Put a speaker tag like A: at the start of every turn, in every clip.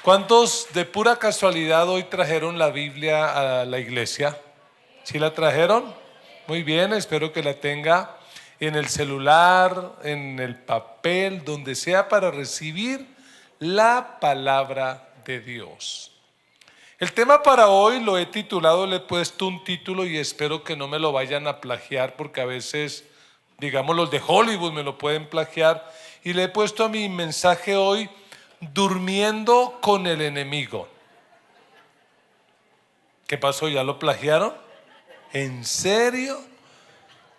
A: ¿Cuántos de pura casualidad hoy trajeron la Biblia a la iglesia? ¿Sí la trajeron? Muy bien, espero que la tenga en el celular, en el papel, donde sea, para recibir la palabra de Dios. El tema para hoy lo he titulado, le he puesto un título y espero que no me lo vayan a plagiar, porque a veces, digamos, los de Hollywood me lo pueden plagiar, y le he puesto a mi mensaje hoy: durmiendo con el enemigo. ¿Qué pasó? ¿Ya lo plagiaron? ¿En serio?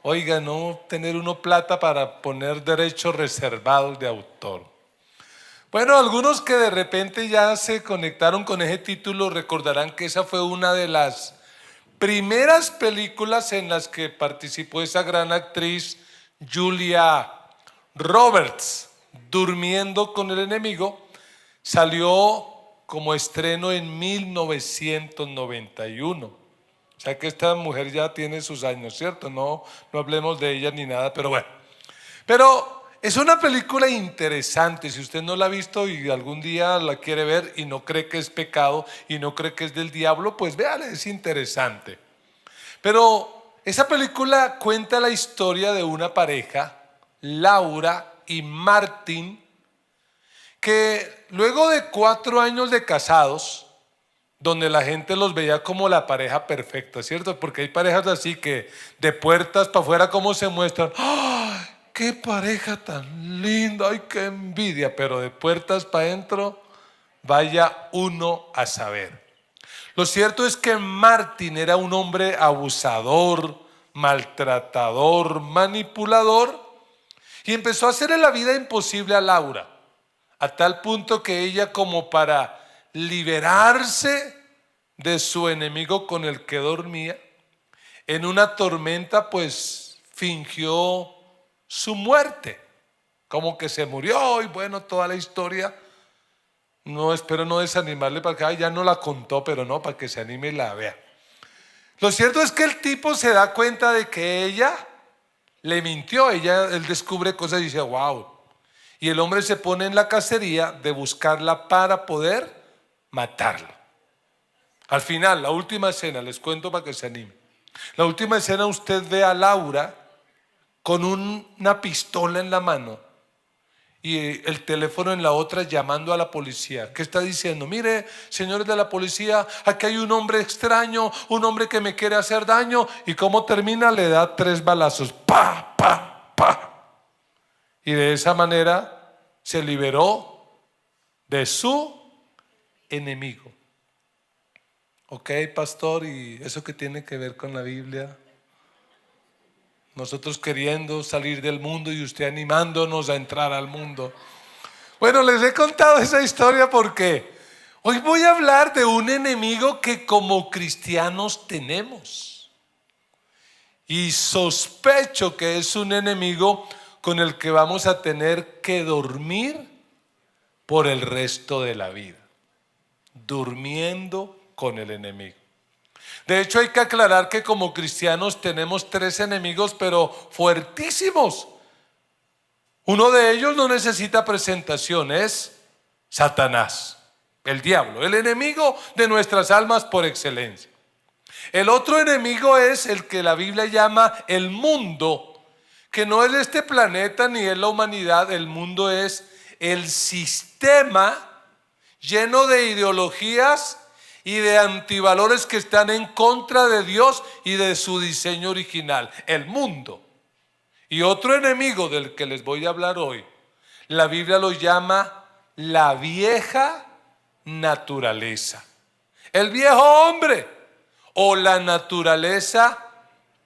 A: Oiga, no tener uno plata para poner derechos reservados de autor. Bueno, algunos que de repente ya se conectaron con ese título recordarán que esa fue una de las primeras películas en las que participó esa gran actriz Julia Roberts. Durmiendo con el enemigo salió como estreno en 1991. O sea que esta mujer ya tiene sus años, ¿cierto? No hablemos de ella ni nada, pero bueno. Pero es una película interesante. Si usted no la ha visto y algún día la quiere ver y no cree que es pecado y no cree que es del diablo, pues véala, es interesante. Pero esa película cuenta la historia de una pareja, Laura y Martin, que luego de 4 años de casados, donde la gente los veía como la pareja perfecta, ¿cierto? Porque hay parejas así que de puertas para afuera, ¿cómo se muestran? ¡Ay, qué pareja tan linda! ¡Ay, qué envidia! Pero de puertas para adentro, vaya uno a saber. Lo cierto es que Martin era un hombre abusador, maltratador, manipulador, y empezó a hacerle la vida imposible a Laura, a tal punto que ella, como para liberarse de su enemigo con el que dormía, en una tormenta pues fingió su muerte, como que se murió. Y bueno, toda la historia, no espero no desanimarle para que ya no la contó, pero no, para que se anime y la vea. Lo cierto es que el tipo se da cuenta de que ella le mintió. Él descubre cosas y dice: wow. Y el hombre se pone en la cacería de buscarla para poder matarla. Al final, la última escena, les cuento para que se anime. La última escena, usted ve a Laura con una pistola en la mano y el teléfono en la otra, llamando a la policía. ¿Qué está diciendo? Mire, señores de la policía, aquí hay un hombre extraño, un hombre que me quiere hacer daño. ¿Y cómo termina? Le da 3 balazos. ¡Pa, pa, pa! Y de esa manera se liberó de su enemigo. Ok, pastor, ¿y eso qué tiene que ver con la Biblia? Nosotros queriendo salir del mundo y usted animándonos a entrar al mundo. Bueno, les he contado esa historia porque hoy voy a hablar de un enemigo que como cristianos tenemos. Y sospecho que es un enemigo con el que vamos a tener que dormir por el resto de la vida. Durmiendo con el enemigo. De hecho, hay que aclarar que como cristianos tenemos 3 enemigos, pero fuertísimos. Uno de ellos no necesita presentación, es Satanás, el diablo, el enemigo de nuestras almas por excelencia. El otro enemigo es el que la Biblia llama el mundo, que no es este planeta ni es la humanidad. El mundo es el sistema lleno de ideologías y de antivalores que están en contra de Dios y de su diseño original, el mundo. Y otro enemigo del que les voy a hablar hoy, la Biblia lo llama la vieja naturaleza, el viejo hombre o la naturaleza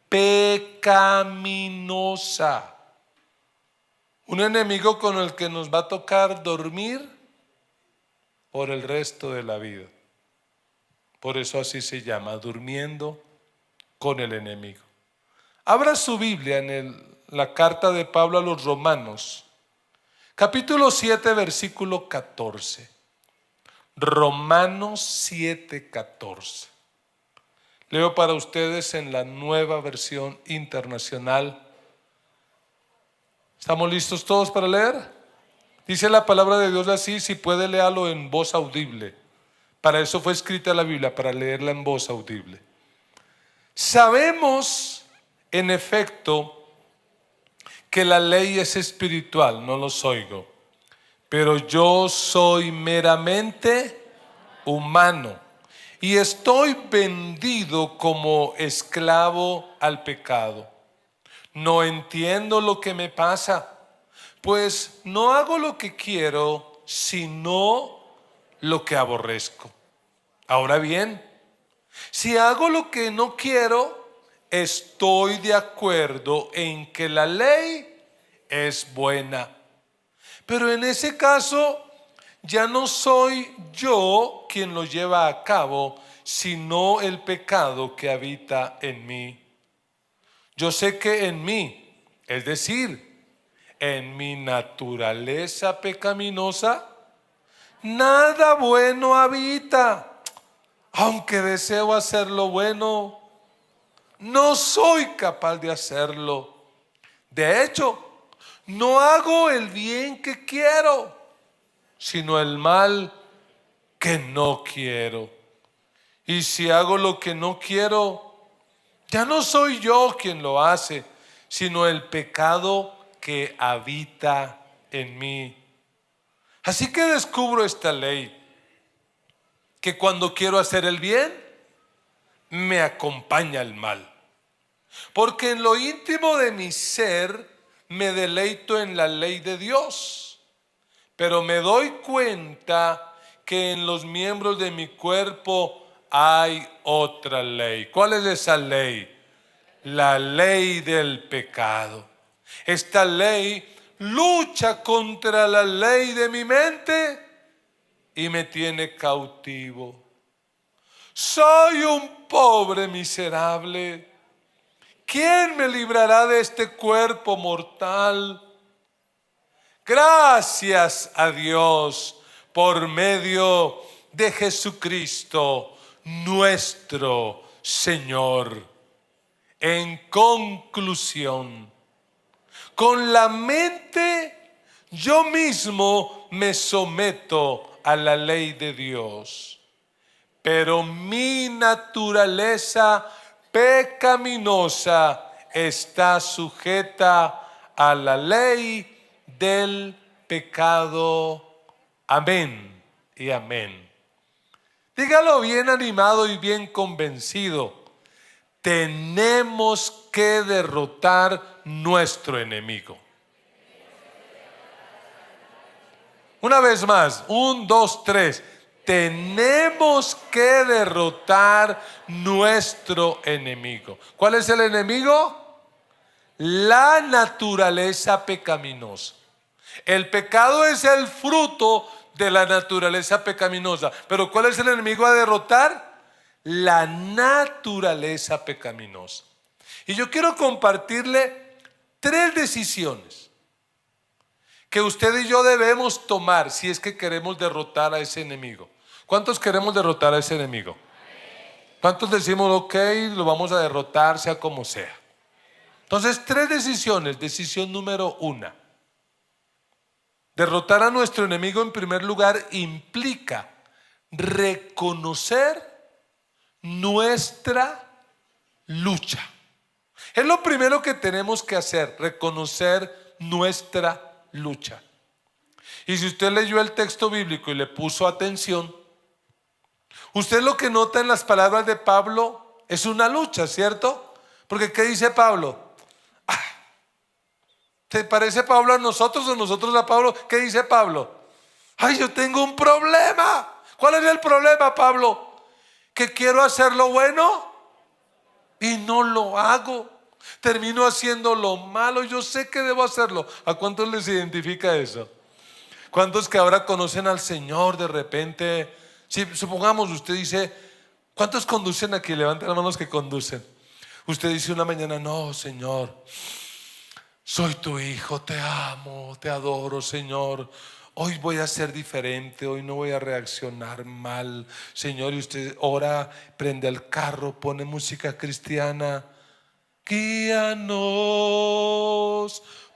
A: pecaminosa. Un enemigo con el que nos va a tocar dormir por el resto de la vida. Por eso así se llama, durmiendo con el enemigo. Abra su Biblia en la carta de Pablo a los Romanos, capítulo 7, versículo 14. Romanos 7, 14. Leo para ustedes en la Nueva Versión Internacional. ¿Estamos listos todos para leer? Dice la palabra de Dios así, si puede léalo en voz audible. Para eso fue escrita la Biblia, para leerla en voz audible. Sabemos, en efecto, que la ley es espiritual, no los oigo, pero yo soy meramente humano y estoy vendido como esclavo al pecado. No entiendo lo que me pasa, pues no hago lo que quiero, sino lo que aborrezco. Ahora bien, si hago lo que no quiero, estoy de acuerdo en que la ley es buena. Pero en ese caso, ya no soy yo quien lo lleva a cabo, sino el pecado que habita en mí. Yo sé que en mí, es decir, en mi naturaleza pecaminosa, nada bueno habita. Aunque deseo hacer lo bueno, no soy capaz de hacerlo. De hecho, no hago el bien que quiero, sino el mal que no quiero. Y si hago lo que no quiero, ya no soy yo quien lo hace, sino el pecado que habita en mí. Así que descubro esta ley, que cuando quiero hacer el bien, me acompaña el mal. Porque en lo íntimo de mi ser me deleito en la ley de Dios, pero me doy cuenta que en los miembros de mi cuerpo hay otra ley. ¿Cuál es esa ley? La ley del pecado. Esta ley lucha contra la ley de mi mente y me tiene cautivo. Soy un pobre miserable. ¿Quién me librará de este cuerpo mortal? Gracias a Dios por medio de Jesucristo, nuestro Señor. En conclusión, con la mente yo mismo me someto a la ley de Dios, pero mi naturaleza pecaminosa está sujeta a la ley del pecado. Amén y amén. Dígalo bien animado y bien convencido. Tenemos que derrotar nuestro enemigo. Una vez más, 1, 2, 3. Tenemos que derrotar nuestro enemigo. ¿Cuál es el enemigo? La naturaleza pecaminosa. El pecado es el fruto de la naturaleza pecaminosa. Pero ¿cuál es el enemigo a derrotar? La naturaleza pecaminosa. Y yo quiero compartirle 3 decisiones que usted y yo debemos tomar si es que queremos derrotar a ese enemigo. ¿Cuántos queremos derrotar a ese enemigo? ¿Cuántos decimos, ok, lo vamos a derrotar sea como sea? Entonces, 3 decisiones. Decisión número 1. Derrotar a nuestro enemigo en primer lugar implica reconocer nuestra lucha. Es lo primero que tenemos que hacer, reconocer nuestra lucha. Y si usted leyó el texto bíblico y le puso atención, usted lo que nota en las palabras de Pablo es una lucha, ¿cierto? Porque ¿qué dice Pablo? ¿Te parece Pablo a nosotros o nosotros a Pablo? ¿Qué dice Pablo? Ay, yo tengo un problema. ¿Cuál es el problema, Pablo? Que quiero hacer lo bueno y no lo hago. Termino haciendo lo malo. Yo sé que debo hacerlo. ¿A cuántos les identifica eso? ¿Cuántos que ahora conocen al Señor de repente? Si supongamos usted dice, ¿cuántos conducen aquí? Levanten las manos que conducen. Usted dice una mañana, no, Señor, soy tu hijo, te amo, te adoro, Señor. Hoy voy a ser diferente, hoy no voy a reaccionar mal, Señor. Y usted ora, prende el carro, pone música cristiana. Guíanos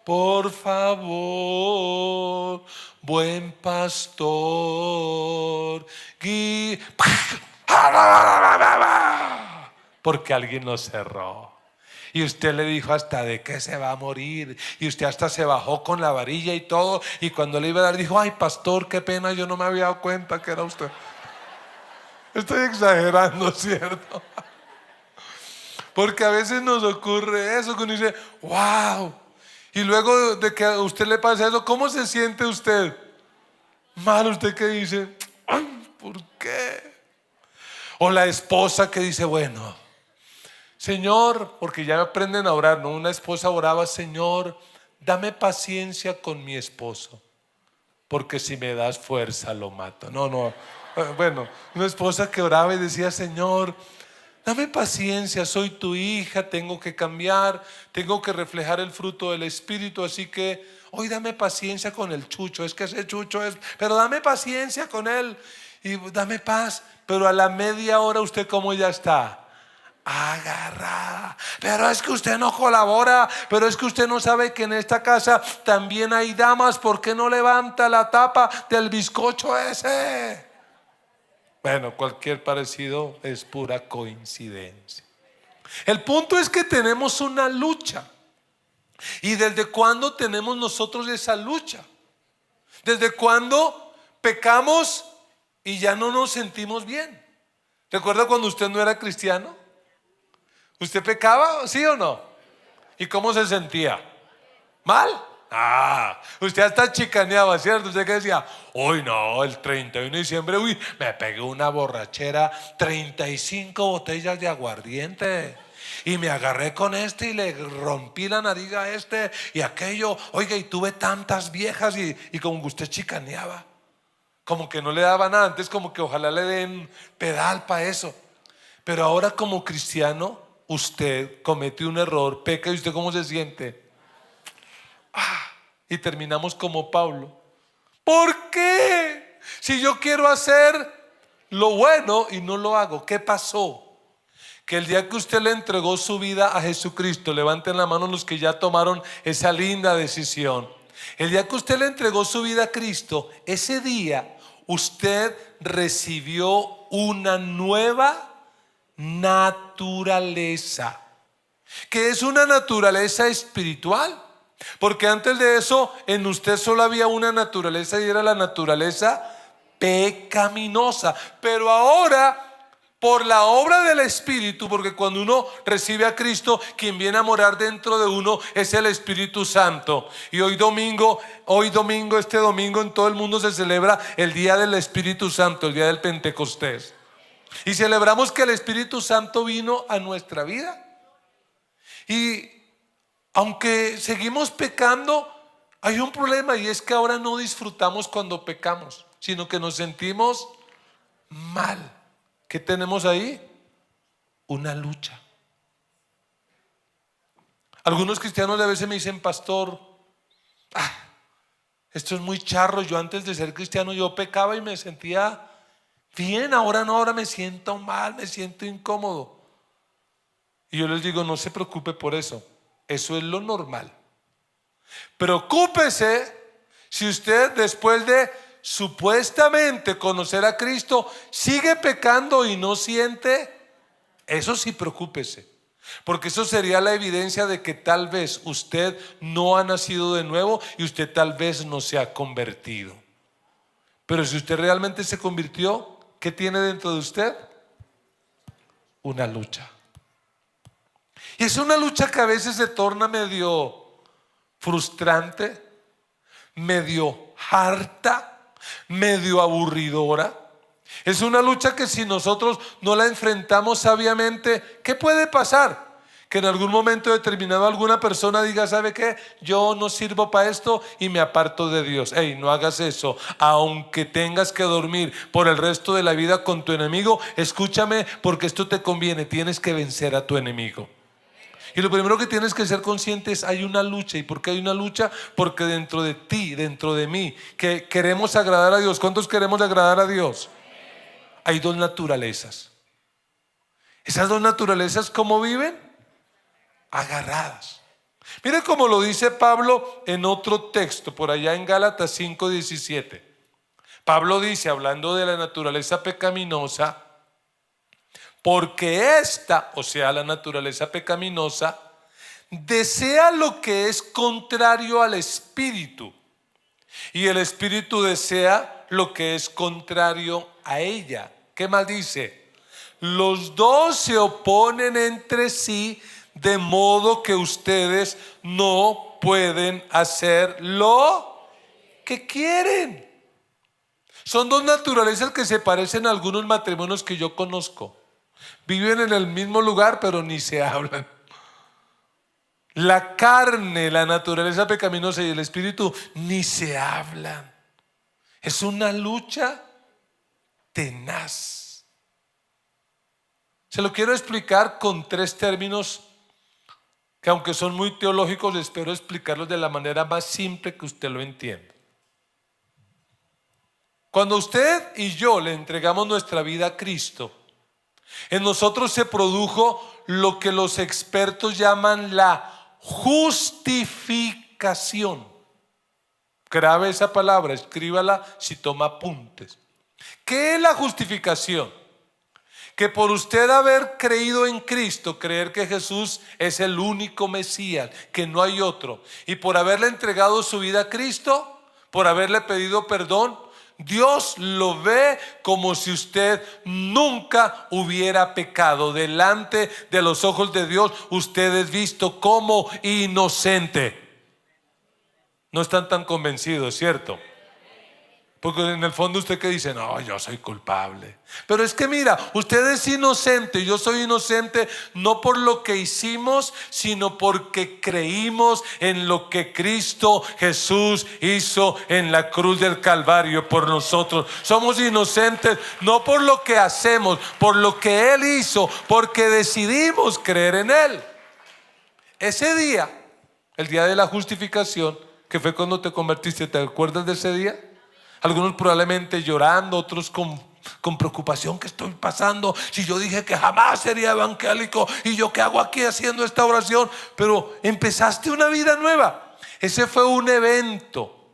A: por favor, buen pastor, porque alguien lo cerró. Y usted le dijo hasta de qué se va a morir. Y usted hasta se bajó con la varilla y todo. Y cuando le iba a dar dijo, ay pastor, qué pena, yo no me había dado cuenta que era usted. Estoy exagerando, ¿cierto? Porque a veces nos ocurre eso, que uno dice, wow. Y luego de que a usted le pasa eso, ¿cómo se siente usted? Mal, usted que dice, ay, ¿por qué? O la esposa que dice, bueno, Señor, porque ya aprenden a orar, ¿no? Una esposa oraba, Señor, dame paciencia con mi esposo, porque si me das fuerza lo mato. No, bueno, una esposa que oraba y decía, Señor, dame paciencia, soy tu hija, tengo que cambiar, tengo que reflejar el fruto del Espíritu, así que hoy dame paciencia con el chucho, es que ese chucho es, pero dame paciencia con él y dame paz. Pero a la media hora usted ¿cómo ya está? Agarrada. Pero es que usted no colabora, pero es que usted no sabe que en esta casa también hay damas, ¿por qué no levanta la tapa del bizcocho ese? Bueno, cualquier parecido es pura coincidencia. El punto es que tenemos una lucha. ¿Y desde cuándo tenemos nosotros esa lucha? ¿Desde cuándo pecamos y ya no nos sentimos bien? ¿Recuerda cuando usted no era cristiano? ¿Usted pecaba, sí o no? ¿Y cómo se sentía? ¿Mal? Usted hasta chicaneaba, ¿cierto? Usted que decía, uy no, el 31 de diciembre, uy, me pegué una borrachera, 35 botellas de aguardiente. Y me agarré con este y le rompí la nariz a este y aquello. Oiga, y tuve tantas viejas y como que usted chicaneaba. Como que no le daba nada. Antes como que ojalá le den pedal para eso. Pero ahora como cristiano, usted comete un error, peca y usted ¿cómo se siente? Y terminamos como Pablo. ¿Por qué? Si yo quiero hacer lo bueno y no lo hago, ¿qué pasó? Que el día que usted le entregó su vida a Jesucristo, levanten la mano los que ya tomaron esa linda decisión. El día que usted le entregó su vida a Cristo, ese día usted recibió una nueva naturaleza, que es una naturaleza espiritual. Porque antes de eso en usted solo había una naturaleza y era la naturaleza pecaminosa. Pero ahora por la obra del Espíritu, porque cuando uno recibe a Cristo, quien viene a morar dentro de uno es el Espíritu Santo. Y hoy domingo, este domingo en todo el mundo se celebra el día del Espíritu Santo, el día del Pentecostés. Y celebramos que el Espíritu Santo vino a nuestra vida. Y aunque seguimos pecando, hay un problema, y es que ahora no disfrutamos cuando pecamos, sino que nos sentimos mal. ¿Qué tenemos ahí? Una lucha. Algunos cristianos a veces me dicen, pastor, esto es muy charro, yo antes de ser cristiano yo pecaba y me sentía bien, ahora no, ahora me siento mal, me siento incómodo. Y yo les digo, no se preocupe por eso. Eso es lo normal. Preocúpese si usted después de supuestamente conocer a Cristo sigue pecando y no siente. Eso sí, preocúpese, porque eso sería la evidencia de que tal vez usted no ha nacido de nuevo y usted tal vez no se ha convertido. Pero si usted realmente se convirtió, ¿qué tiene dentro de usted? Una lucha. Y es una lucha que a veces se torna medio frustrante, medio harta, medio aburridora. Es una lucha que si nosotros no la enfrentamos sabiamente, ¿qué puede pasar? Que en algún momento determinado alguna persona diga, ¿sabe qué? Yo no sirvo para esto y me aparto de Dios. Ey, no hagas eso. Aunque tengas que dormir por el resto de la vida con tu enemigo, escúchame, porque esto te conviene. Tienes que vencer a tu enemigo. Y lo primero que tienes que ser consciente es hay una lucha. ¿Y por qué hay una lucha? Porque dentro de ti, dentro de mí, que queremos agradar a Dios. ¿Cuántos queremos agradar a Dios? Hay dos naturalezas. Esas dos naturalezas, ¿cómo viven? Agarradas. Mire cómo lo dice Pablo en otro texto, por allá en Gálatas 5:17. Pablo dice, hablando de la naturaleza pecaminosa, porque esta, o sea, la naturaleza pecaminosa, desea lo que es contrario al espíritu, y el espíritu desea lo que es contrario a ella. ¿Qué más dice? Los dos se oponen entre sí, de modo que ustedes no pueden hacer lo que quieren. Son dos naturalezas que se parecen a algunos matrimonios que yo conozco. Viven en el mismo lugar, pero ni se hablan. La carne, la naturaleza pecaminosa y el espíritu ni se hablan. Es una lucha tenaz. Se lo quiero explicar con 3 términos que, aunque son muy teológicos, espero explicarlos de la manera más simple que usted lo entienda. Cuando usted y yo le entregamos nuestra vida a Cristo, en nosotros se produjo lo que los expertos llaman la justificación. Grabe esa palabra, escríbala si toma apuntes. ¿Qué es la justificación? Que por usted haber creído en Cristo, creer que Jesús es el único Mesías, que no hay otro, y por haberle entregado su vida a Cristo, por haberle pedido perdón, Dios lo ve como si usted nunca hubiera pecado. Delante de los ojos de Dios, usted es visto como inocente. No están tan convencidos, ¿cierto? Porque en el fondo usted que dice, no, yo soy culpable. Pero es que mira, usted es inocente, yo soy inocente no por lo que hicimos, sino porque creímos en lo que Cristo Jesús hizo en la cruz del Calvario por nosotros. Somos inocentes no por lo que hacemos, por lo que Él hizo, porque decidimos creer en Él. Ese día, el día de la justificación, que fue cuando te convertiste, ¿te acuerdas de ese día? Algunos probablemente llorando, otros con preocupación. ¿Qué estoy pasando? Si yo dije que jamás sería evangélico, y yo qué hago aquí haciendo esta oración. Pero empezaste una vida nueva. Ese fue un evento.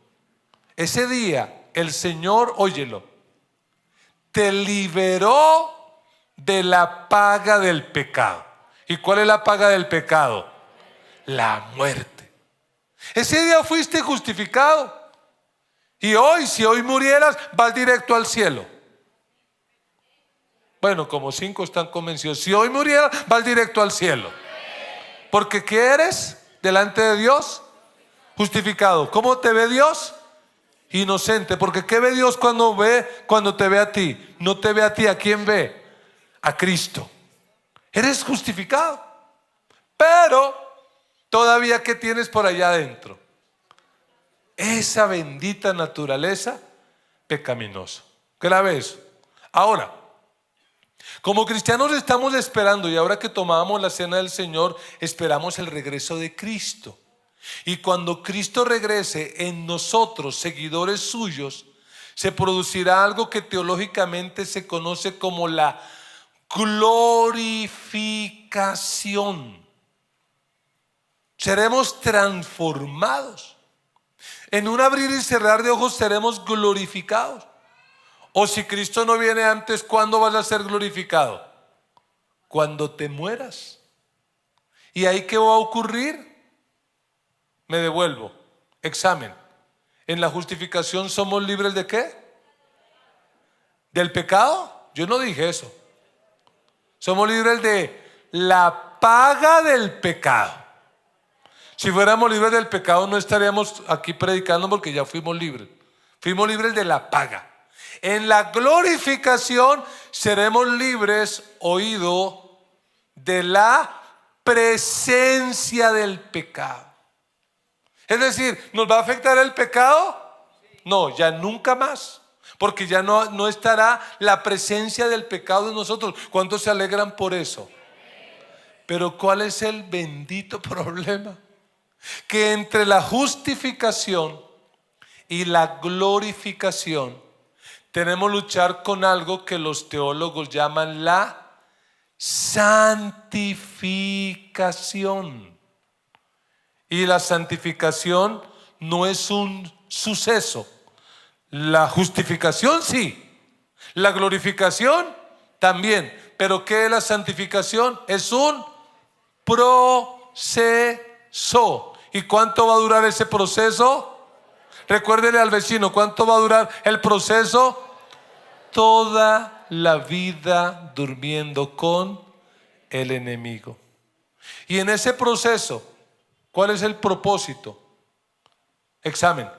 A: Ese día el Señor, óyelo, te liberó de la paga del pecado. ¿Y cuál es la paga del pecado? La muerte. Ese día fuiste justificado. Y hoy, si hoy murieras, vas directo al cielo. Bueno, como 5 están convencidos. Si hoy murieras, vas directo al cielo. Porque ¿qué eres delante de Dios? Justificado. ¿Cómo te ve Dios? Inocente. Porque ¿qué ve Dios cuando te ve a ti? No te ve a ti, ¿a quién ve? A Cristo. Eres justificado. Pero todavía, ¿qué tienes por allá adentro? Esa bendita naturaleza pecaminosa. ¿Qué la ves? Ahora, como cristianos estamos esperando, y ahora que tomábamos la cena del Señor, esperamos el regreso de Cristo. Y cuando Cristo regrese en nosotros, seguidores suyos, se producirá algo que teológicamente se conoce como la glorificación. Seremos transformados. En un abrir y cerrar de ojos seremos glorificados. O si Cristo no viene antes, ¿cuándo vas a ser glorificado? Cuando te mueras. ¿Y ahí qué va a ocurrir? Me devuelvo. Examen. En la justificación somos libres ¿de qué? ¿Del pecado? Yo no dije eso. Somos libres de la paga del pecado. Si fuéramos libres del pecado, no estaríamos aquí predicando, porque ya fuimos libres. Fuimos libres de la paga. En la glorificación seremos libres, oído, de la presencia del pecado. Es decir, ¿nos va a afectar el pecado? No, ya nunca más. Porque ya no estará la presencia del pecado en nosotros. ¿Cuántos se alegran por eso? Pero ¿cuál es el bendito problema? Que entre la justificación y la glorificación tenemos que luchar con algo que los teólogos llaman la santificación. Y la santificación no es un suceso. La justificación sí. La glorificación también. Pero ¿qué es la santificación? Es un proceso. ¿Y cuánto va a durar ese proceso? Recuérdele al vecino, ¿cuánto va a durar el proceso? Toda la vida durmiendo con el enemigo. Y en ese proceso, ¿cuál es el propósito? Examen.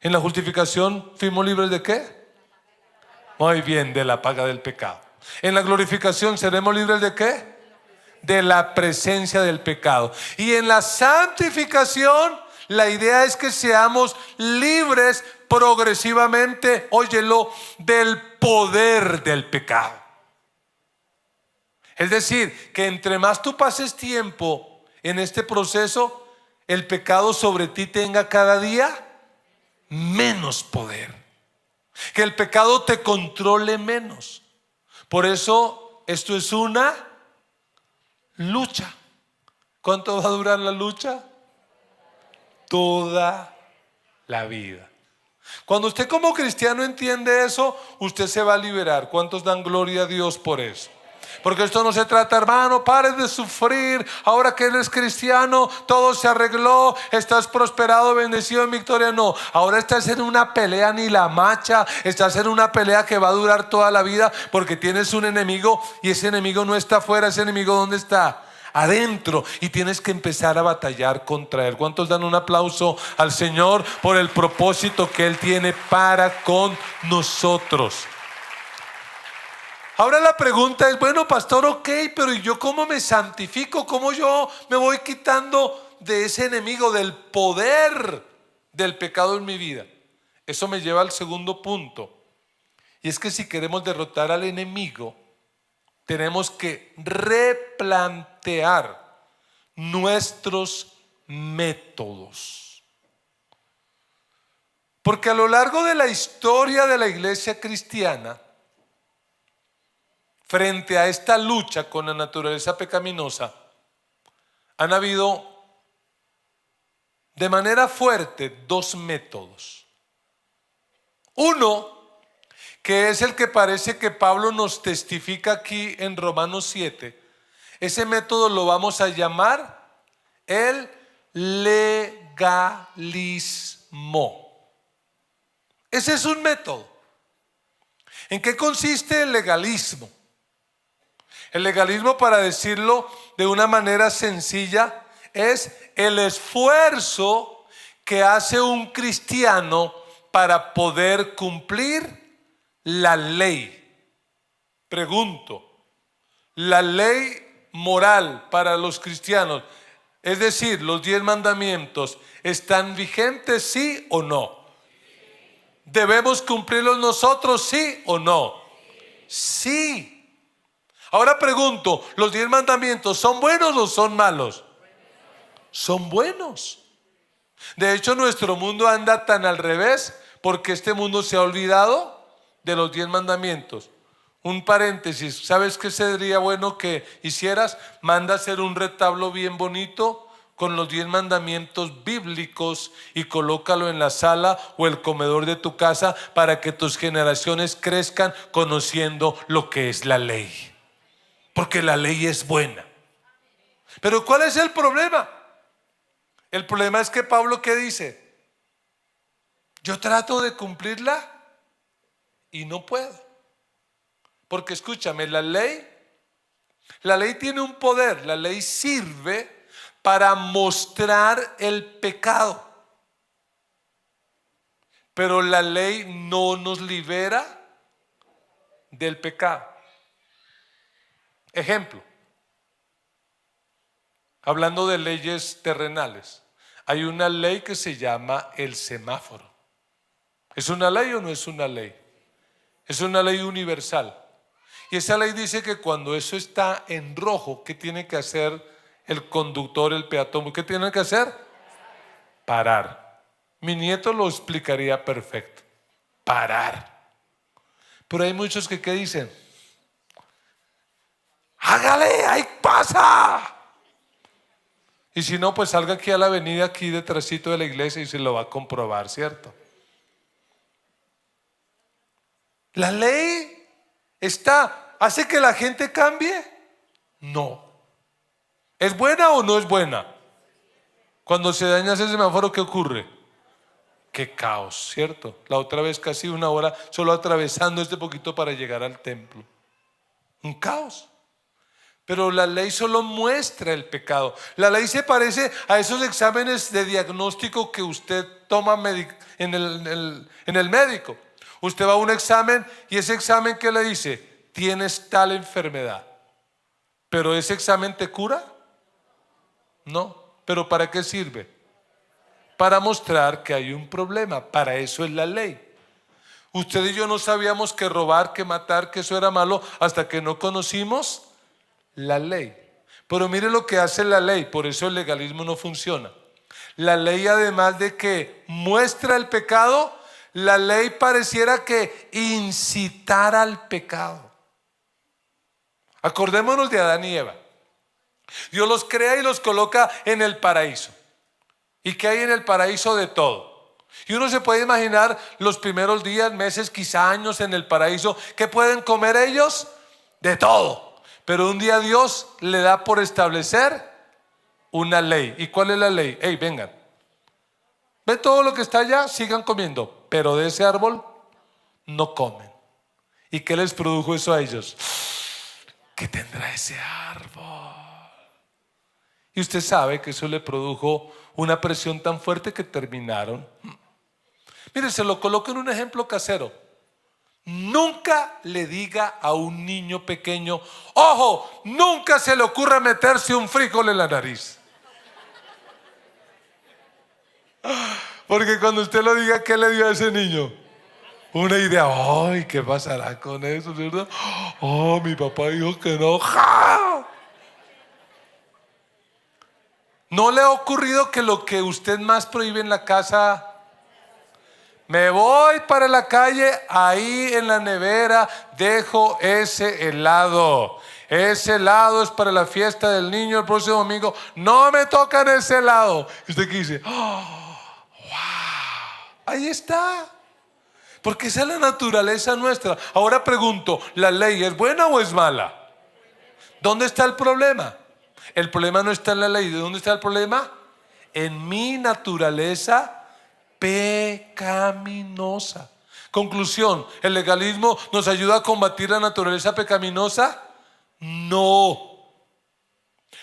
A: En la justificación fuimos libres ¿de qué? Muy bien, de la paga del pecado. En la glorificación seremos libres ¿de qué? De la presencia del pecado. Y en la santificación, la idea es que seamos libres progresivamente, óyelo, del poder del pecado. Es decir, que entre más tú pases tiempo en este proceso, el pecado sobre ti tenga cada día menos poder. Que el pecado te controle menos. Por eso esto es una lucha. ¿Cuánto va a durar la lucha? Toda la vida. Cuando usted como cristiano entiende eso, usted se va a liberar. ¿Cuántos dan gloria a Dios por eso? Porque esto no se trata, hermano, pares de sufrir. Ahora que eres cristiano, todo se arregló, estás prosperado, bendecido en victoria. No, ahora estás en una pelea ni la macha. Estás en una pelea que va a durar toda la vida, porque tienes un enemigo y ese enemigo no está afuera. Ese enemigo, ¿dónde está? Adentro, y tienes que empezar a batallar contra él. ¿Cuántos dan un aplauso al Señor por el propósito que Él tiene para con nosotros? Ahora la pregunta es, bueno, pastor, ok, pero ¿y yo cómo me santifico? ¿Cómo yo me voy quitando de ese enemigo, del poder del pecado en mi vida? Eso me lleva al segundo punto, y es que si queremos derrotar al enemigo, tenemos que replantear nuestros métodos. Porque a lo largo de la historia de la iglesia cristiana, frente a esta lucha con la naturaleza pecaminosa, han habido de manera fuerte dos métodos. Uno, que es el que parece que Pablo nos testifica aquí en Romanos 7. Ese método lo vamos a llamar el legalismo. Ese es un método. ¿En qué consiste el legalismo? El legalismo, para decirlo de una manera sencilla, es el esfuerzo que hace un cristiano para poder cumplir la ley. Pregunto, ¿la ley moral para los cristianos, es decir, los 10 mandamientos, están vigentes, sí o no? ¿Debemos cumplirlos nosotros, sí o no? Sí. Ahora pregunto, ¿los 10 mandamientos son buenos o son malos? Son buenos. De hecho, nuestro mundo anda tan al revés porque este mundo se ha olvidado de los 10 mandamientos. Un paréntesis, ¿sabes qué sería bueno que hicieras? Manda hacer un retablo bien bonito con los 10 mandamientos bíblicos y colócalo en la sala o el comedor de tu casa para que tus generaciones crezcan conociendo lo que es la ley. Porque la ley es buena. Pero ¿cuál es el problema? El problema es que Pablo, ¿qué dice? Yo trato de cumplirla y no puedo. Porque escúchame, la ley tiene un poder. La ley sirve para mostrar el pecado. Pero la ley no nos libera del pecado. Ejemplo, hablando de leyes terrenales, hay una ley que se llama el semáforo. ¿Es una ley o no es una ley? Es una ley universal. Y esa ley dice que cuando eso está en rojo, ¿qué tiene que hacer el conductor, el peatón? ¿Qué tiene que hacer? Parar. Mi nieto lo explicaría perfecto. Parar. Pero hay muchos que ¿qué dicen? Hágale, ahí pasa. Y si no, pues salga aquí a la avenida, aquí detrásito de la iglesia y se lo va a comprobar, ¿cierto? ¿La ley hace que la gente cambie? No. ¿Es buena o no es buena? Cuando se daña ese semáforo, ¿qué ocurre? Qué caos, ¿cierto? La otra vez casi una hora solo atravesando este poquito para llegar al templo. Un caos. Pero la ley solo muestra el pecado. La ley se parece a esos exámenes de diagnóstico que usted toma en el médico. Usted va a un examen y ese examen, ¿qué le dice? Tienes tal enfermedad. ¿Pero ese examen te cura? No. ¿Pero para qué sirve? Para mostrar que hay un problema. Para eso es la ley. Usted y yo no sabíamos que robar, que matar, que eso era malo hasta que no conocimos la ley. Pero mire lo que hace la ley. Por eso el legalismo no funciona. La ley, además de que muestra el pecado, la ley pareciera que incitara al pecado. Acordémonos de Adán y Eva. Dios los crea y los coloca en el paraíso. ¿Y qué hay en el paraíso? De todo. Y uno se puede imaginar los primeros días, meses, quizá años en el paraíso. ¿Qué pueden comer ellos? De todo. Pero un día Dios le da por establecer una ley. ¿Y cuál es la ley? Hey, vengan. ¿Ven todo lo que está allá? Sigan comiendo. Pero de ese árbol no comen. ¿Y qué les produjo eso a ellos? ¿Qué tendrá ese árbol? Y usted sabe que eso le produjo una presión tan fuerte que terminaron. Mire, se lo coloco en un ejemplo casero. Nunca le diga a un niño pequeño: ojo, nunca se le ocurra meterse un frijol en la nariz. Porque cuando usted lo diga, ¿qué le dio a ese niño? Una idea. Ay, ¿qué pasará con eso, ¿cierto? Oh, mi papá dijo que no. ¡Ja! ¿No le ha ocurrido que lo que usted más prohíbe en la casa? Me voy para la calle, ahí en la nevera dejo ese helado. Ese helado es para la fiesta del niño el próximo domingo. No me tocan ese helado. Y usted, ¿qué dice? Oh, wow. Ahí está. Porque esa es la naturaleza nuestra. Ahora pregunto, ¿la ley es buena o es mala? ¿Dónde está el problema? El problema no está en la ley. ¿De dónde está el problema? En mi naturaleza pecaminosa. Conclusión: ¿el legalismo nos ayuda a combatir la naturaleza pecaminosa? No.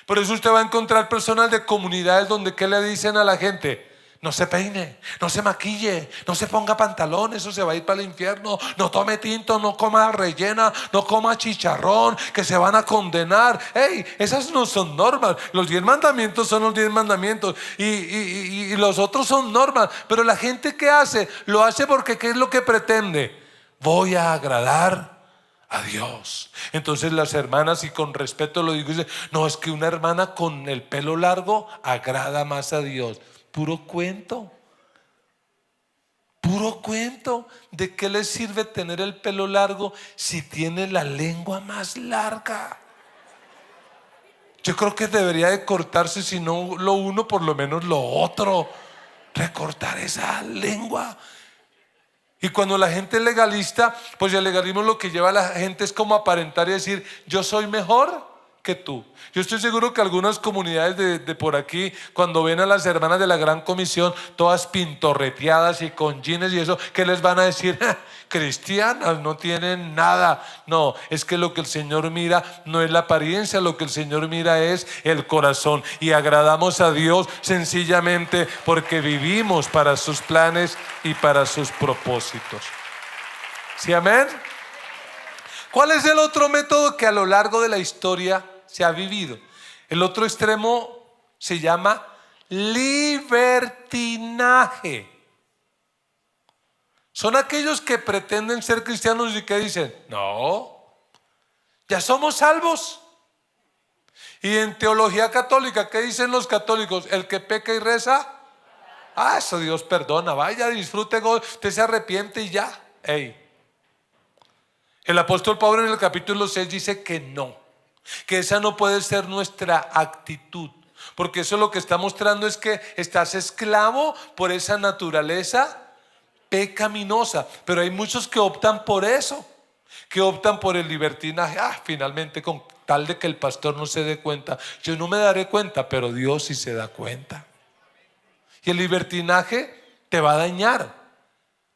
A: Por eso usted va a encontrar personas de comunidades donde ¿qué le dicen a la gente? No se peine, no se maquille, no se ponga pantalones, eso se va a ir para el infierno. No tome tinto, no coma rellena, no coma chicharrón, que se van a condenar. Hey, esas no son normas. Los 10 mandamientos son los 10 mandamientos y los otros son normas. Pero la gente, ¿qué hace? Lo hace porque ¿qué es lo que pretende? Voy a agradar a Dios. Entonces las hermanas, y con respeto lo digo, dicen: no, es que una hermana con el pelo largo agrada más a Dios. Puro cuento. Puro cuento. ¿De qué le sirve tener el pelo largo si tiene la lengua más larga? Yo creo que debería de cortarse, si no lo uno, por lo menos lo otro. Recortar esa lengua. Y cuando la gente es legalista, pues el legalismo lo que lleva a la gente es como aparentar y decir: yo soy mejor que tú. Yo estoy seguro que algunas comunidades de por aquí, cuando ven a las hermanas de la Gran Comisión todas pintorreteadas y con jeans y eso, ¿qué les van a decir? Cristianas, no tienen nada. No, es que lo que el Señor mira no es la apariencia, lo que el Señor mira es el corazón. Y agradamos a Dios sencillamente porque vivimos para sus planes y para sus propósitos. ¿Sí, amén? ¿Cuál es el otro método que a lo largo de la historia se ha vivido? El otro extremo se llama libertinaje. Son aquellos que pretenden ser cristianos y que dicen: no, ya somos salvos. Y en teología católica, ¿qué dicen los católicos? El que peca y reza, eso Dios perdona. Vaya, disfrute, usted se arrepiente y ya. Ey. El apóstol Pablo en el capítulo 6 dice que no, que esa no puede ser nuestra actitud. Porque eso lo que está mostrando es que estás esclavo por esa naturaleza pecaminosa. Pero hay muchos que optan por eso, que optan por el libertinaje. Finalmente, con tal de que el pastor no se dé cuenta, yo no me daré cuenta, pero Dios sí se da cuenta. Y el libertinaje te va a dañar.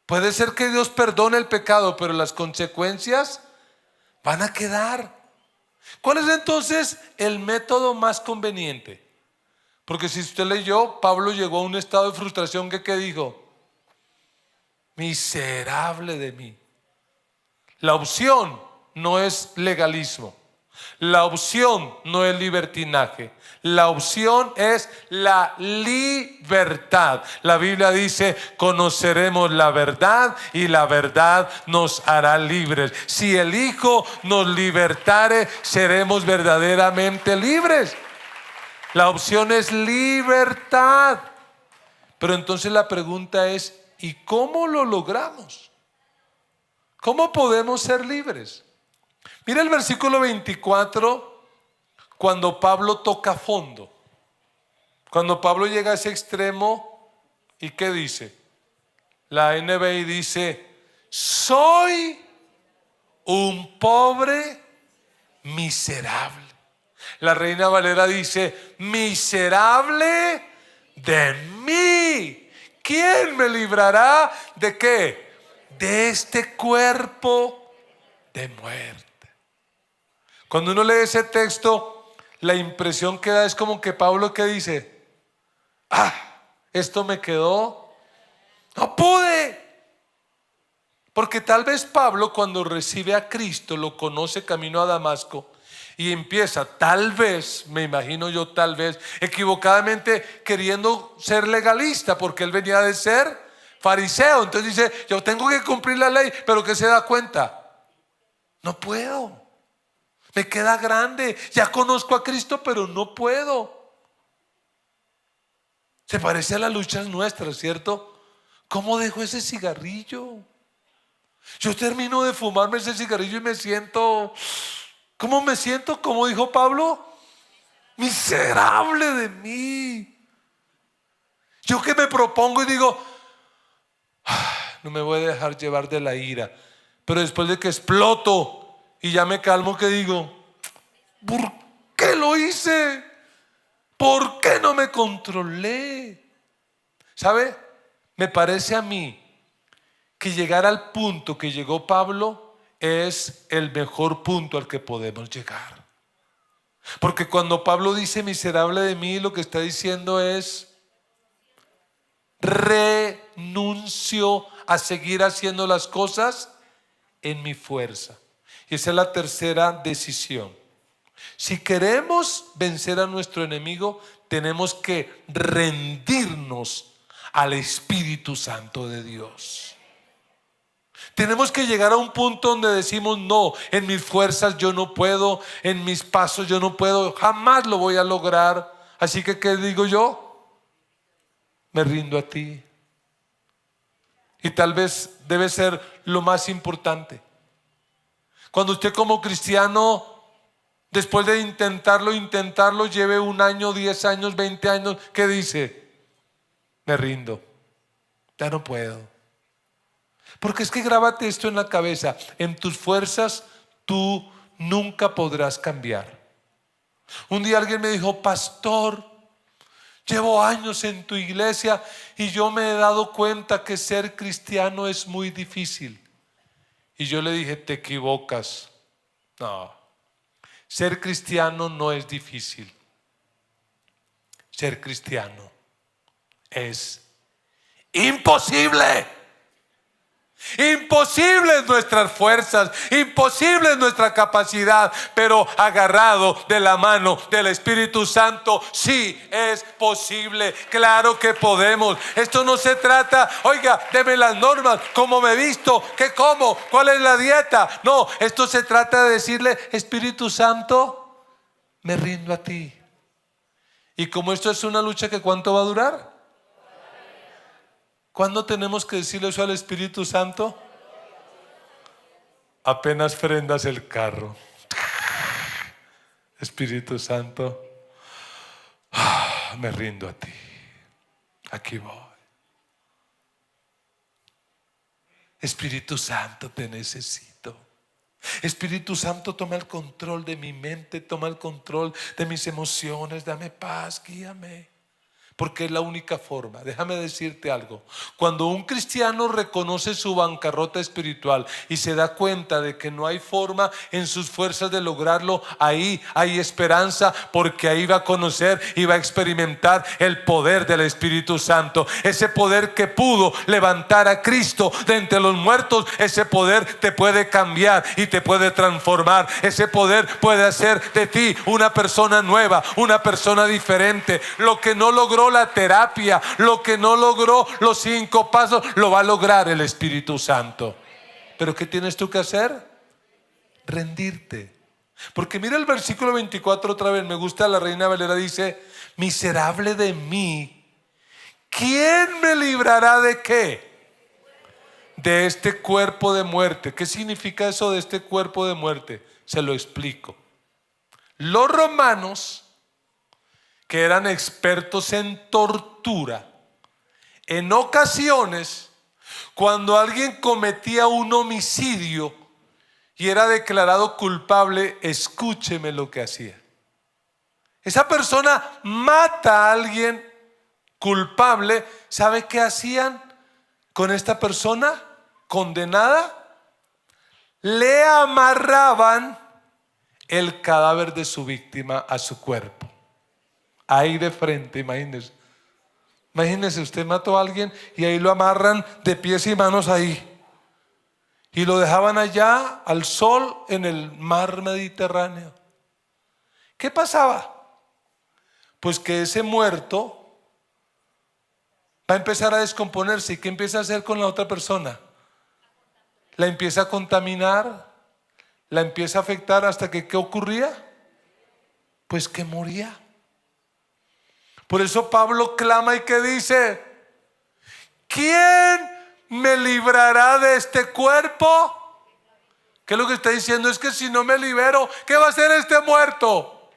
A: Puede ser que Dios perdone el pecado, pero las consecuencias van a quedar. ¿Cuál es entonces el método más conveniente? Porque si usted leyó, Pablo llegó a un estado de frustración que ¿qué dijo? Miserable de mí. La opción no es legalismo. La opción no es libertinaje. La opción es la libertad. La Biblia dice: conoceremos la verdad y la verdad nos hará libres. Si el Hijo nos libertare, seremos verdaderamente libres. La opción es libertad. Pero entonces la pregunta es: ¿y cómo lo logramos? ¿Cómo podemos ser libres? Mira el versículo 24, cuando Pablo toca fondo. Cuando Pablo llega a ese extremo, ¿y qué dice? La NBI dice: soy un pobre miserable. La Reina Valera dice: miserable de mí. ¿Quién me librará de qué? De este cuerpo de muerte. Cuando uno lee ese texto, la impresión que da es como que Pablo, ¿qué dice? Esto me quedó, no pude. Porque tal vez Pablo, cuando recibe a Cristo, lo conoce camino a Damasco y empieza, tal vez, me imagino yo, tal vez equivocadamente queriendo ser legalista, porque él venía de ser fariseo. Entonces dice: yo tengo que cumplir la ley, pero ¿qué se da cuenta? No puedo. Me queda grande, ya conozco a Cristo, pero no puedo. Se parece a las luchas nuestras, ¿cierto? ¿Cómo dejo ese cigarrillo? Yo termino de fumarme ese cigarrillo y me siento, ¿cómo me siento? ¿Cómo dijo Pablo? Miserable de mí. Yo que me propongo y digo: no me voy a dejar llevar de la ira. Pero después de que exploto y ya me calmo, ¿qué digo? ¿Por qué lo hice? ¿Por qué no me controlé? ¿Sabe? Me parece a mí que llegar al punto que llegó Pablo es el mejor punto al que podemos llegar. Porque cuando Pablo dice miserable de mí, lo que está diciendo es: renuncio a seguir haciendo las cosas en mi fuerza. Y esa es la tercera decisión. Si queremos vencer a nuestro enemigo, tenemos que rendirnos al Espíritu Santo de Dios. Tenemos que llegar a un punto donde decimos: no, en mis fuerzas yo no puedo, en mis pasos yo no puedo, jamás lo voy a lograr. Así que, ¿qué digo yo? Me rindo a ti. Y tal vez debe ser lo más importante. Cuando usted como cristiano, después de intentarlo, lleve 1 año, 10 años, 20 años, ¿qué dice? Me rindo, ya no puedo. Porque es que grábate esto en la cabeza: en tus fuerzas tú nunca podrás cambiar. Un día alguien me dijo: pastor, llevo años en tu iglesia y yo me he dado cuenta que ser cristiano es muy difícil. Y yo le dije: te equivocas. No, ser cristiano no es difícil. Ser cristiano es imposible. Imposible en nuestras fuerzas, imposible en nuestra capacidad, pero agarrado de la mano del Espíritu Santo, sí es posible. Claro que podemos. Esto no se trata, oiga, deme las normas, cómo me visto, qué como, cuál es la dieta. No, esto se trata de decirle: Espíritu Santo, me rindo a ti. Y como esto es una lucha que ¿cuánto va a durar? ¿Cuándo tenemos que decirle eso al Espíritu Santo? Apenas prendas el carro. Espíritu Santo, Me rindo a ti. Aquí voy. Espíritu Santo, te necesito. Espíritu Santo, toma el control de mi mente, toma el control de mis emociones, dame paz, guíame. Porque es la única forma. Déjame decirte algo. Cuando un cristiano reconoce su bancarrota espiritual y se da cuenta de que no hay forma en sus fuerzas de lograrlo, ahí hay esperanza, porque ahí va a conocer y va a experimentar el poder del Espíritu Santo. Ese poder que pudo levantar a Cristo de entre los muertos, ese poder te puede cambiar y te puede transformar. Ese poder puede hacer de ti una persona nueva, una persona diferente. Lo que no logró la terapia, lo que no logró los 5 pasos, lo va a lograr el Espíritu Santo. Pero ¿qué tienes tú que hacer? Rendirte. Porque mira el versículo 24 otra vez, me gusta, la Reina Valera dice: miserable de mí, ¿quién me librará de qué? De este cuerpo de muerte. ¿Qué significa eso de este cuerpo de muerte? Se lo explico. Los romanos, que eran expertos en tortura, en ocasiones, cuando alguien cometía un homicidio y era declarado culpable, escúcheme lo que hacía. Esa persona mata a alguien culpable. ¿Sabe qué hacían con esta persona condenada? Le amarraban el cadáver de su víctima a su cuerpo. Ahí de frente, imagínese. Imagínese, usted mató a alguien y ahí lo amarran de pies y manos ahí. Y lo dejaban allá al sol en el mar Mediterráneo. ¿Qué pasaba? Pues que ese muerto va a empezar a descomponerse. ¿Y qué empieza a hacer con la otra persona? La empieza a contaminar, la empieza a afectar, hasta que ¿qué ocurría? Pues que moría. Por eso Pablo clama y que dice: ¿quién me librará de este cuerpo? ¿Qué es lo que está diciendo? Es que si no me libero, ¿qué va a hacer este muerto?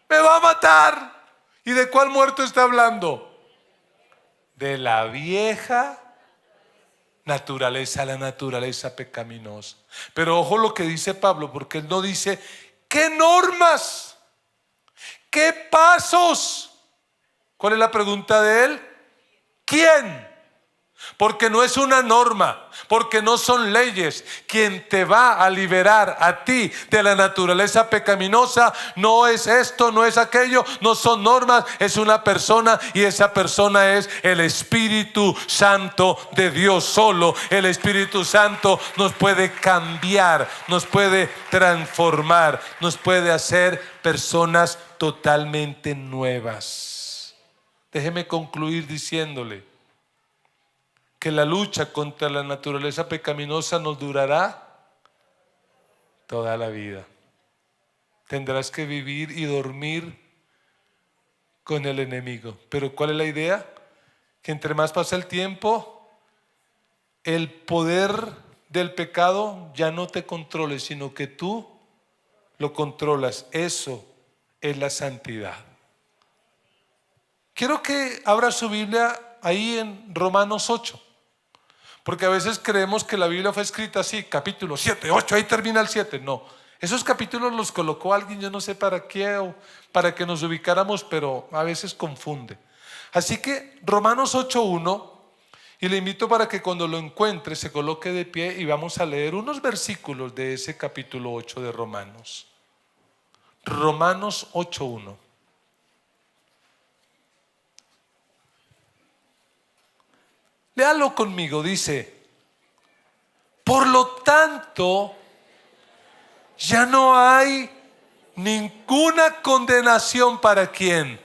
A: Me va a matar. ¿Y de cuál muerto está hablando? De la vieja naturaleza, la naturaleza pecaminosa. Pero ojo lo que dice Pablo, porque él no dice qué normas, qué pasos. ¿Cuál es la pregunta de él? ¿Quién? Porque no es una norma, porque no son leyes. Quien te va a liberar a ti de la naturaleza pecaminosa no es esto, no es aquello, no son normas, es una persona, y esa persona es el Espíritu Santo de Dios. Solo el Espíritu Santo nos puede cambiar, nos puede transformar, nos puede hacer personas totalmente nuevas. Déjeme concluir diciéndole que la lucha contra la naturaleza pecaminosa nos durará toda la vida. Tendrás que vivir y dormir con el enemigo. Pero ¿cuál es la idea? Que entre más pasa el tiempo, el poder del pecado ya no te controle, sino que tú lo controlas. Eso es la santidad. Quiero que abra su Biblia ahí en Romanos 8. Porque a veces creemos que la Biblia fue escrita así, capítulo 7, 8, ahí termina el 7. No, esos capítulos los colocó alguien, yo no sé para qué, o para que nos ubicáramos, pero a veces confunde. Así que Romanos 8:1, y le invito para que cuando lo encuentre se coloque de pie y vamos a leer unos versículos de ese capítulo 8 de Romanos. Romanos 8:1. Léalo conmigo, dice: por lo tanto, ya no hay ninguna condenación para ¿quién?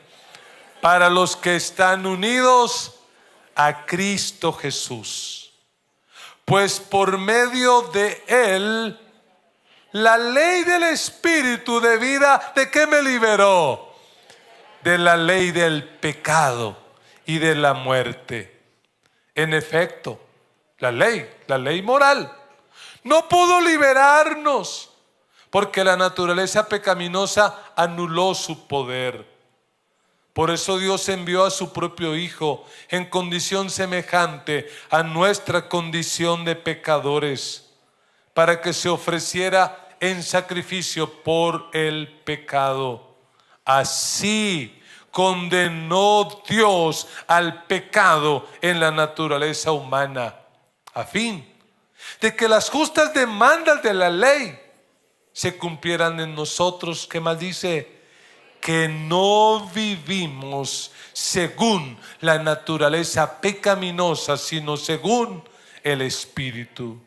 A: Para los que están unidos a Cristo Jesús. Pues por medio de Él, la ley del Espíritu de vida, ¿de qué me liberó? De la ley del pecado y de la muerte. En efecto, la ley moral, no pudo liberarnos, porque la naturaleza pecaminosa anuló su poder. Por eso Dios envió a su propio Hijo en condición semejante a nuestra condición de pecadores, para que se ofreciera en sacrificio por el pecado. Así condenó Dios al pecado en la naturaleza humana, a fin de que las justas demandas de la ley se cumplieran en nosotros. ¿Qué más dice? Que no vivimos según la naturaleza pecaminosa, sino según el Espíritu.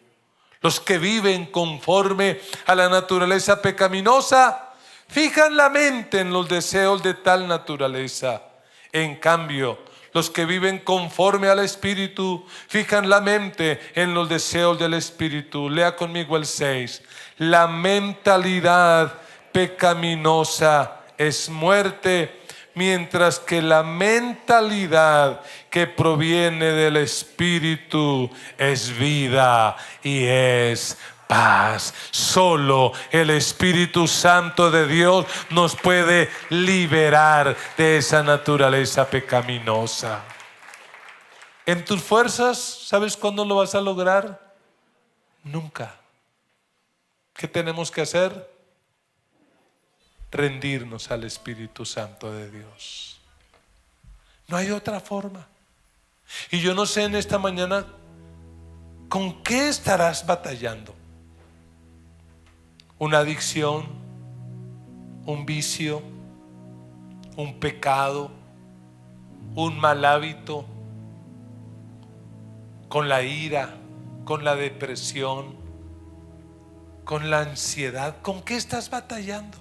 A: Los que viven conforme a la naturaleza pecaminosa fijan la mente en los deseos de tal naturaleza. En cambio, los que viven conforme al Espíritu fijan la mente en los deseos del Espíritu. Lea conmigo el 6. La mentalidad pecaminosa es muerte, mientras que la mentalidad que proviene del Espíritu es vida y es paz. Solo el Espíritu Santo de Dios nos puede liberar de esa naturaleza pecaminosa. En tus fuerzas, ¿sabes cuándo lo vas a lograr? Nunca. ¿Qué tenemos que hacer? Rendirnos al Espíritu Santo de Dios. No hay otra forma. Y yo no sé en esta mañana con qué estarás batallando. Una adicción, un vicio, un pecado, un mal hábito, con la ira, con la depresión, con la ansiedad. ¿Con qué estás batallando?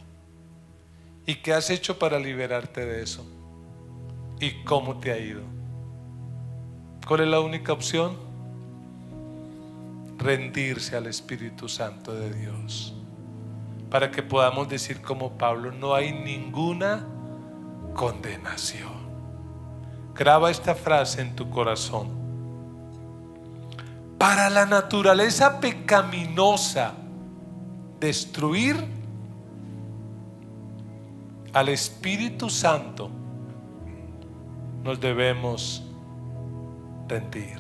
A: ¿Y qué has hecho para liberarte de eso? ¿Y cómo te ha ido? ¿Cuál es la única opción? Rendirse al Espíritu Santo de Dios, para que podamos decir como Pablo: no hay ninguna condenación. Graba esta frase en tu corazón. Para la naturaleza pecaminosa destruir, al Espíritu Santo nos debemos rendir.